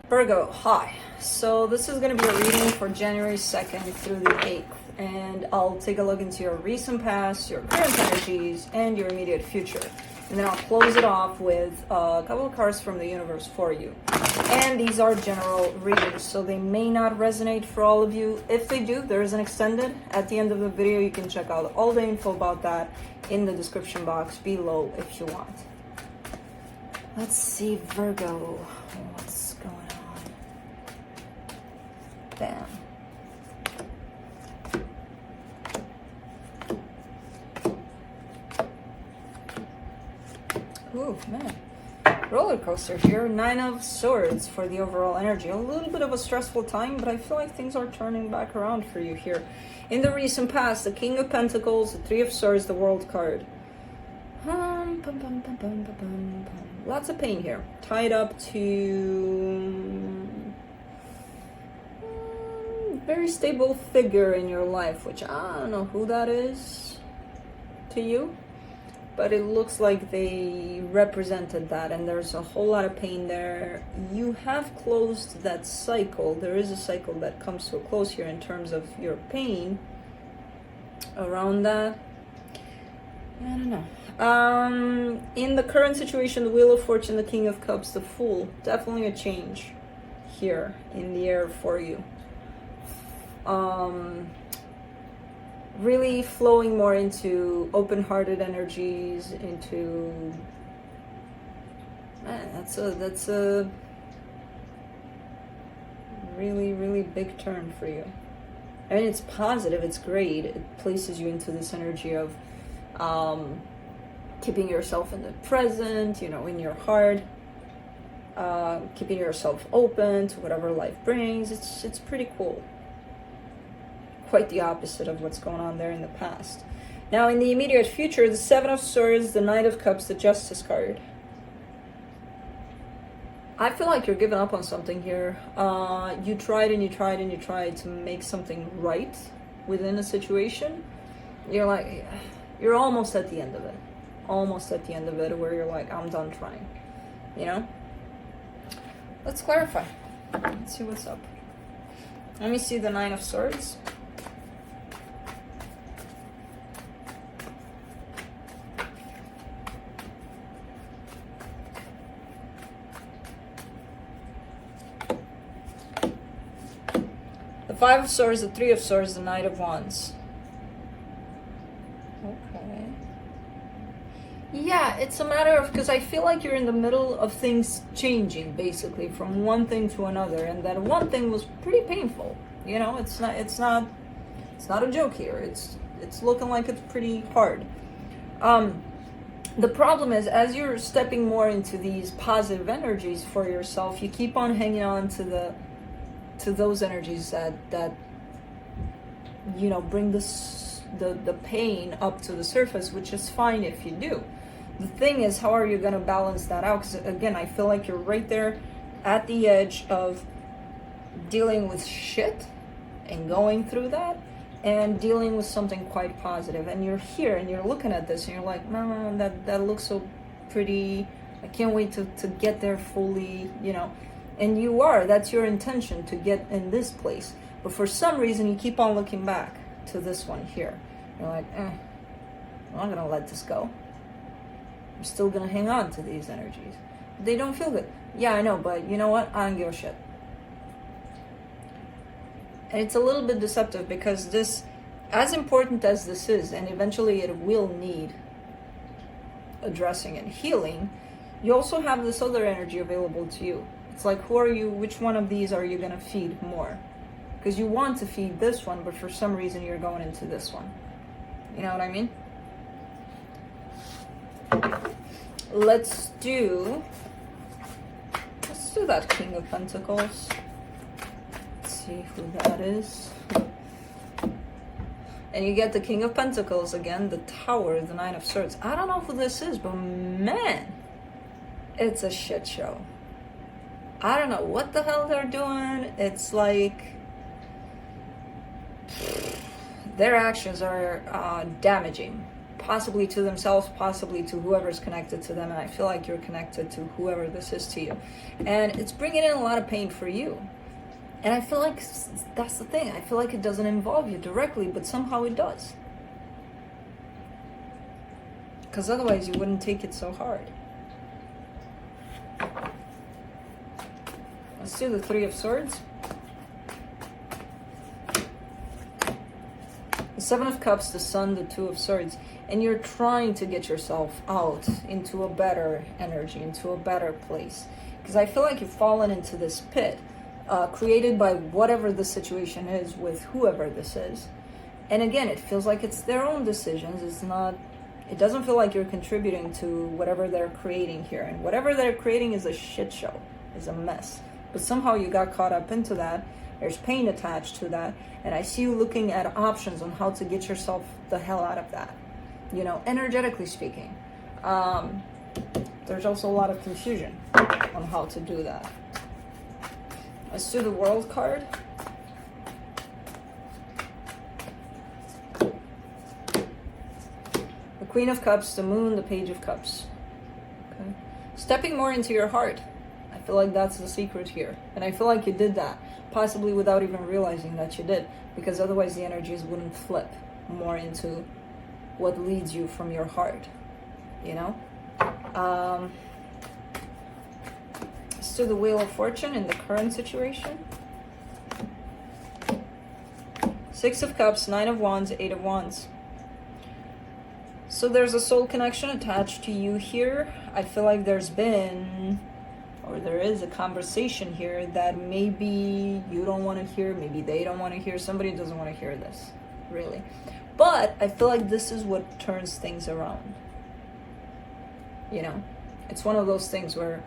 Virgo, hi. So this is going to be a reading for January 2nd through the 8th. And I'll take a look into your recent past, your current energies, and your immediate future. And then I'll close it off with a couple of cards from the universe for you. And these are general readings, so they may not resonate for all of you. If they do, there is an extended at the end of the video. You can check out all the info about that in the description box below if you want. Let's see, Virgo, what's going on? Bam. Ooh, man. Roller coaster here. 9 of Swords for the overall energy. A little bit of a stressful time, but I feel like things are turning back around for you here. In the recent past, the King of Pentacles, the 3 of Swords, the World card. Lots of pain here. Tied up to very stable figure in your life, which I don't know who that is to you, but it looks like they represented that, and there's a whole lot of pain there. You have closed that cycle. There is a cycle that comes to a close here in terms of your pain around that. I don't know. In the current situation, the Wheel of Fortune, the King of Cups, the Fool, definitely a change here in the air for you. Really flowing more into open-hearted energies, into, man, that's a really big turn for you. I mean, it's positive, it's great. It places you into this energy of keeping yourself in the present, you know, in your heart, keeping yourself open to whatever life brings. It's pretty cool. Quite the opposite of what's going on there in the past. Now, in the immediate future, the 7 of Swords, the Knight of Cups, the Justice card. I feel like you're giving up on something here. You tried and you tried and you tried to make something right within a situation. You're like, you're almost at the end of it. Almost at the end of it, where you're like, I'm done trying. You know? Let's clarify. Let's see what's up. Let me see the 9 of Swords. The 5 of Swords, the 3 of Swords, the Knight of Wands. Okay. Yeah, it's a matter of, because I feel like you're in the middle of things changing, basically, from one thing to another, and that one thing was pretty painful. You know, it's not a joke here. It's looking like it's pretty hard. The problem is, as you're stepping more into these positive energies for yourself, you keep on hanging on to those energies that you know, bring the pain up to the surface, which is fine if you do. The thing is, how are you going to balance that out? Because again, I feel like you're right there at the edge of dealing with shit and going through that, and dealing with something quite positive. And you're here and you're looking at this and you're like, man, that looks so pretty. I can't wait to get there fully, you know. And you are, that's your intention, to get in this place. But for some reason, you keep on looking back to this one here. You're like, I'm not going to let this go. I'm still going to hang on to these energies. They don't feel good. Yeah, I know, but you know what? I don't give a shit. And it's a little bit deceptive, because this, as important as this is, and eventually it will need addressing and healing, you also have this other energy available to you. It's like, who are you? Which one of these are you going to feed more? Because you want to feed this one, but for some reason you're going into this one. You know what I mean? Let's do that King of Pentacles. Let's see who that is. And you get the King of Pentacles again, the Tower, the 9 of Swords. I don't know who this is, but man, it's a shit show. I don't know what the hell they're doing. It's like their actions are damaging possibly to themselves, possibly to whoever's connected to them. And I feel like you're connected to whoever this is to you. And it's bringing in a lot of pain for you. And I feel like that's the thing. I feel like it doesn't involve you directly, but somehow it does. Because otherwise you wouldn't take it so hard. Let's do the Three of Swords. The Seven of Cups, the Sun, the Two of Swords. And you're trying to get yourself out into a better energy, into a better place. Because I feel like you've fallen into this pit created by whatever the situation is with whoever this is. And again, it feels like it's their own decisions. It doesn't feel like you're contributing to whatever they're creating here. And whatever they're creating is a shit show, is a mess. But somehow you got caught up into that. There's pain attached to that. And I see you looking at options on how to get yourself the hell out of that. You know, energetically speaking. There's also a lot of confusion on how to do that. Let's do the World card. The Queen of Cups, the Moon, the Page of Cups. Okay. Stepping more into your heart. I feel like that's the secret here. And I feel like you did that, possibly without even realizing that you did, because otherwise the energies wouldn't flip more into what leads you from your heart, you know? Let's do the Wheel of Fortune in the current situation. Six of Cups, Nine of Wands, Eight of Wands. So there's a soul connection attached to you here. I feel like there is a conversation here that maybe you don't want to hear, maybe they don't want to hear, somebody doesn't want to hear this, really. But I feel like this is what turns things around. You know, it's one of those things where,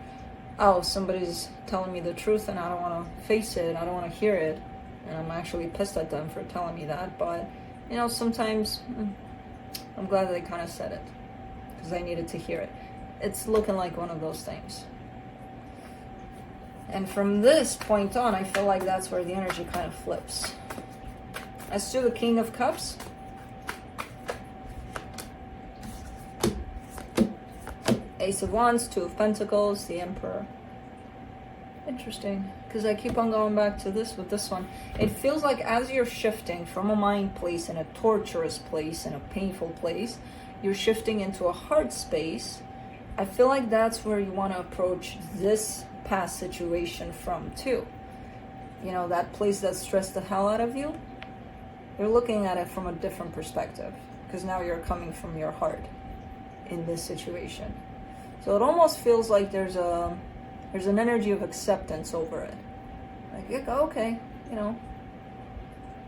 oh, somebody's telling me the truth and I don't want to face it, I don't want to hear it, and I'm actually pissed at them for telling me that. But, you know, sometimes I'm glad they kind of said it because I needed to hear it. It's looking like one of those things. And from this point on, I feel like that's where the energy kind of flips. Let's do the King of Cups. Ace of Wands, Two of Pentacles, the Emperor. Interesting, because I keep on going back to this with this one. It feels like as you're shifting from a mind place and a torturous place and a painful place, you're shifting into a heart space. I feel like that's where you want to approach this past situation from too. You know, that place that stressed the hell out of you, you're looking at it from a different perspective because now you're coming from your heart in this situation. So it almost feels like there's an energy of acceptance over it. Like, okay, you know,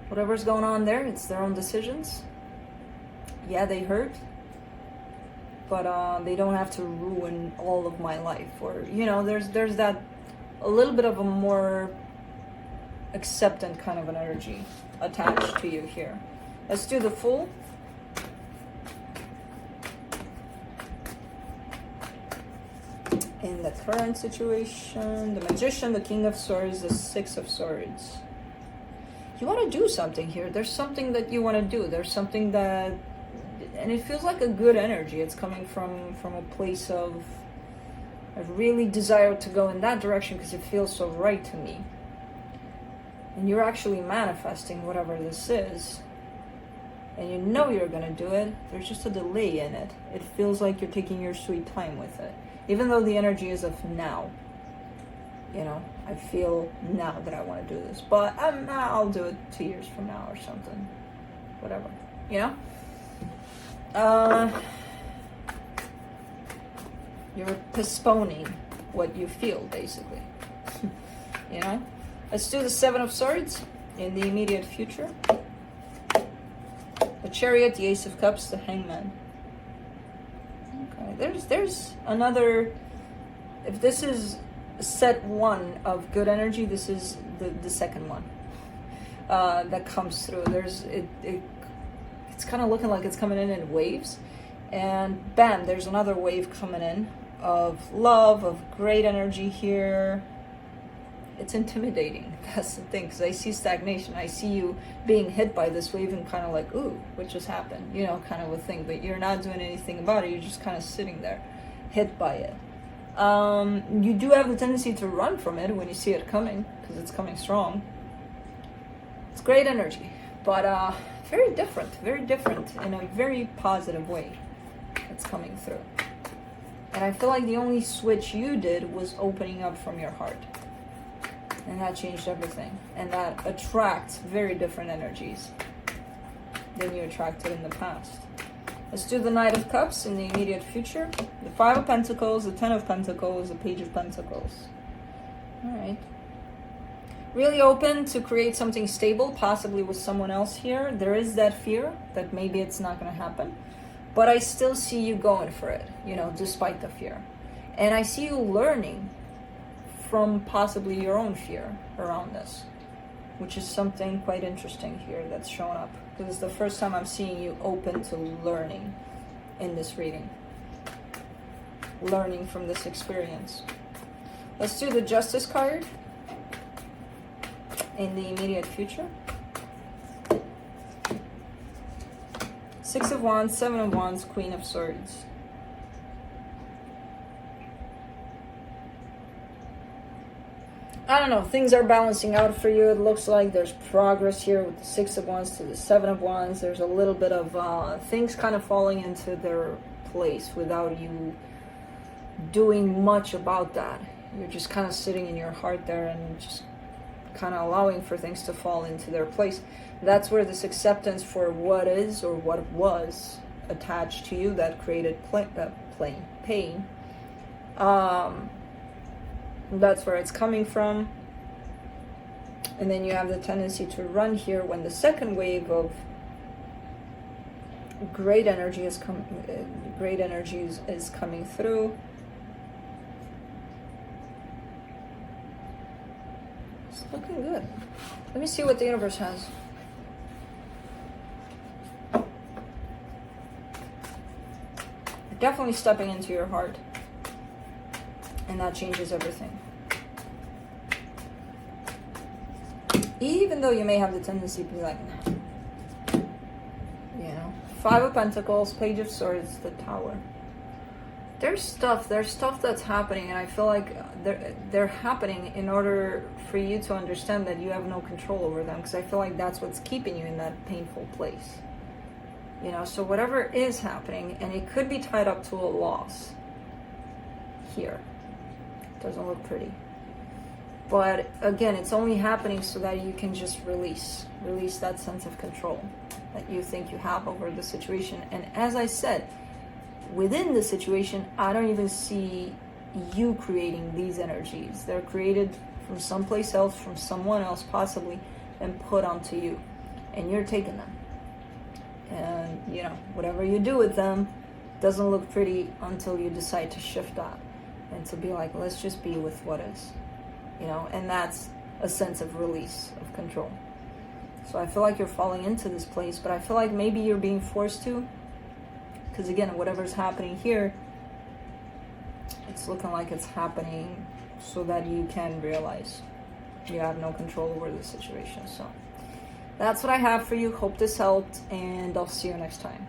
whatever's going on there, it's their own decisions. Yeah, they hurt, but they don't have to ruin all of my life. Or, you know, there's that a little bit of a more acceptant kind of an energy attached to you here. Let's do the Fool. In the current situation, the Magician, the King of Swords, the Six of Swords. You want to do something here. There's something that you want to do. There's something that, and it feels like a good energy. It's coming from a place of, I really desire to go in that direction because it feels so right to me. And you're actually manifesting whatever this is. And you know you're going to do it. There's just a delay in it. It feels like you're taking your sweet time with it. Even though the energy is of now. You know, I feel now that I want to do this. But I'll do it 2 years from now or something. Whatever. You know? You're postponing what you feel, basically. You know? Let's do the Seven of Swords in the immediate future. The Chariot, the Ace of Cups, the Hangman. Okay, there's another, if this is set one of good energy, this is the second one that comes through. It's kind of looking like it's coming in waves, and bam, there's another wave coming in of love, of great energy here. it's intimidating. That's the thing, because I see stagnation. I see you being hit by this wave and kind of like, ooh, what just happened? You know, kind of a thing. But you're not doing anything about it. You're just kind of sitting there, hit by it. You do have the tendency to run from it when you see it coming, because it's coming strong. It's great energy, but very different in a very positive way. It's coming through. And I feel like the only switch you did was opening up from your heart. And that changed everything. And that attracts very different energies than you attracted in the past. Let's do the Knight of Cups in the immediate future. The Five of Pentacles, the Ten of Pentacles, the Page of Pentacles. Alright. Really open to create something stable, possibly with someone else here. There is that fear that maybe it's not going to happen. But I still see you going for it, you know, despite the fear. And I see you learning from possibly your own fear around this, which is something quite interesting here that's shown up. Because it's the first time I'm seeing you open to learning in this reading. Learning from this experience. Let's do the Justice card in the immediate future. Six of Wands, Seven of Wands, Queen of Swords. I don't know, things are balancing out for you. It looks like there's progress here with the Six of Wands to the Seven of Wands. There's a little bit of things kind of falling into their place without you doing much about that. You're just kind of sitting in your heart there and just kind of allowing for things to fall into their place. That's where this acceptance for what is or what was attached to you that created pain. That's where it's coming from. And then you have the tendency to run here when the second wave of great energy is coming through. It's looking good. Let me see what the universe has. Definitely stepping into your heart, and that changes everything. Even though you may have the tendency to be like, nah. You know, Five of Pentacles, Page of Swords, the Tower. There's stuff that's happening, and I feel like they're happening in order for you to understand that you have no control over them, because I feel like that's what's keeping you in that painful place. You know, so whatever is happening, and it could be tied up to a loss here. Doesn't look pretty. But again, it's only happening so that you can just release that sense of control that you think you have over the situation. And as I said, within the situation, I don't even see you creating these energies. They're created from someplace else, from someone else possibly, and put onto you. And you're taking them. And, you know, whatever you do with them doesn't look pretty until you decide to shift that. And to be like, let's just be with what is. You know, and that's a sense of release, of control. So I feel like you're falling into this place, but I feel like maybe you're being forced to. Because again, whatever's happening here, it's looking like it's happening so that you can realize you have no control over the situation. So that's what I have for you. Hope this helped, and I'll see you next time.